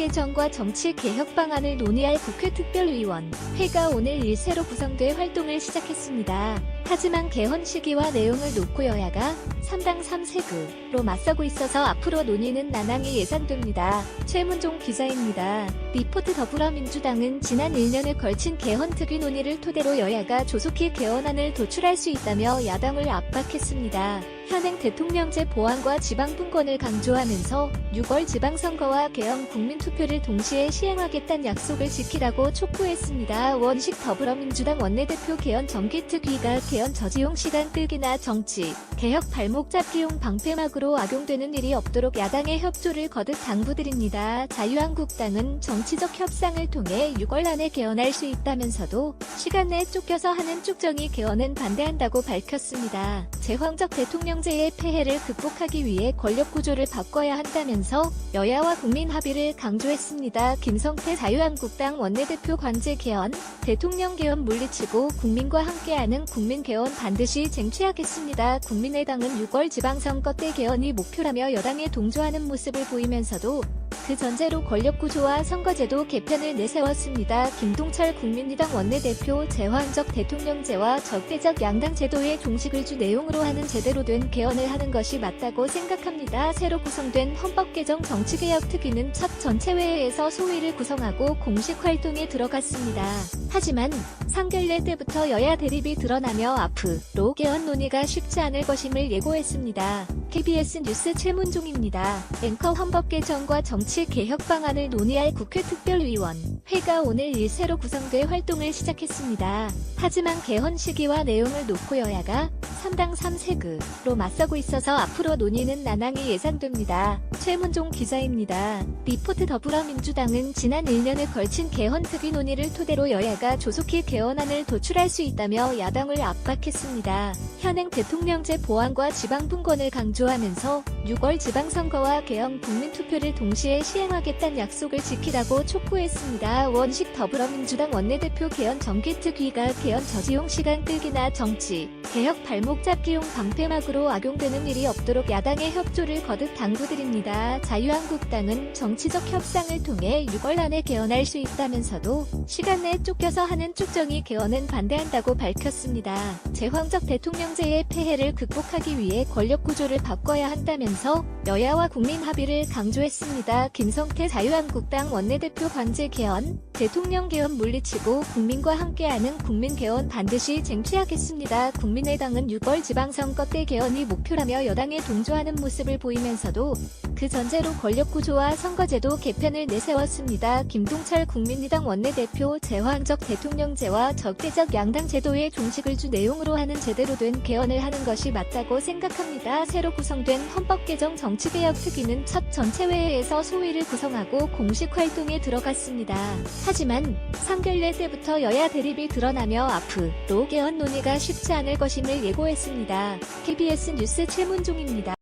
개정과 정치 개혁 방안을 논의할 국회 특별위원회가 오늘 새로 구성돼 활동을 시작했습니다. 하지만 개헌 시기와 내용을 놓고 여야가 3당 3세그로 맞서고 있어서 앞으로 논의는 난항이 예상됩니다. 최문종 기자입니다. 리포트. 더불어민주당은 지난 1년에 걸친 개헌 특위 논의를 토대로 여야가 조속히 개헌안을 도출할 수 있다며 야당을 압박했습니다. 현행 대통령제 보완과 지방분권을 강조하면서 6월 지방선거와 개헌 국민투표를 동시에 시행하겠다는 약속을 지키라고 촉구했습니다. 원식. 더불어민주당 원내대표 개헌 정기특위가 개헌 저지용 시간 끌기나 정치 개혁 발목 잡기용 방패막으로 악용되는 일이 없도록 야당의 협조를 거듭 당부드립니다. 자유한국당은 정치적 협상을 통해 6월 안에 개헌할 수 있다면서도 시간 내에 쫓겨서 하는 쭉정이 개헌은 반대한다고 밝혔습니다. 제왕적 대통령제의 폐해를 극복하기 위해 권력구조를 바꿔야 한다면서 여야와 국민 합의를 강조했습니다. 김성태 자유한국당 원내대표 관제 개헌, 대통령 개헌 물리치고 국민과 함께하는 국민 개헌 반드시 쟁취하겠습니다. 국민의당은 6월 지방선거 때 개헌이 목표라며 여당에 동조하는 모습을 보이면서도 그 전제로 권력구조와 선거제도 개편을 내세웠습니다. 김동철 국민의당 원내대표 제왕적 대통령제와 적대적 양당 제도의 종식을 주 내용으로 하는 제대로 된 개헌을 하는 것이 맞다고 생각합니다. 새로 구성된 헌법개정 정치개혁특위는 첫 전체회의에서 소위를 구성하고 공식 활동에 들어갔습니다. 하지만 상견례 때부터 여야 대립이 드러나며 앞으로 개헌 논의가 쉽지 않을 것임을 예고했습니다. KBS 뉴스 최문종입니다. 앵커. 헌법개정과 정치 개혁 방안을 논의할 국회 특별위원회가 오늘 새로 구성돼 활동을 시작했습니다. 하지만 개헌 시기와 내용을 놓고 여야가 3당 3세그로 맞서고 있어서 앞으로 논의는 난항이 예상됩니다. 최문종 기자입니다. 리포트. 더불어민주당은 지난 1년에 걸친 개헌 특위 논의를 토대로 여야가 조속히 개헌안을 도출할 수 있다며 야당을 압박했습니다. 현행 대통령제 보완과 지방분권을 강조하면서 6월 지방선거와 개헌 국민투표를 동시에 시행하겠다는 약속을 지키라고 촉구했습니다. 원식. 더불어민주당 원내대표 개헌 정기특위가 개헌 저지용 시간 끌기나 정치 개혁 발목 잡기용 방패막으로 악용되는 일이 없도록 야당의 협조를 거듭 당부드립니다. 자유한국당은 정치적 협상을 통해 6월 안에 개헌할 수 있다면서도 시간 내에 쫓겨서 하는 쭉정이 개헌은 반대한다고 밝혔습니다. 제왕적 대통령제의 폐해를 극복하기 위해 권력구조를 바꿔야 한다면서 여야와 국민 합의를 강조했습니다. 김성태 자유한국당 원내대표 관제 개헌, 대통령 개헌 물리치고 국민과 함께하는 국민 개헌 반드시 쟁취하겠습니다. 국민의당은 6월 지방선거 때 개헌이 목표라며 여당에 동조하는 모습을 보이면서도 그 전제로 권력구조와 선거제도 개편을 내세웠습니다. 김동철 국민의당 원내대표 제왕적 대통령제와 적대적 양당 제도의 종식을 주 내용으로 하는 제대로 된 개헌을 하는 것이 맞다고 생각합니다. 새로 구성된 헌법개정 정치개혁특위는 첫 전체회의에서 소위를 구성하고 공식 활동에 들어갔습니다. 하지만 상견례 때부터 여야 대립이 드러나며 앞으로 개헌 논의가 쉽지 않을 것임을 예고했습니다. KBS 뉴스 최문종입니다.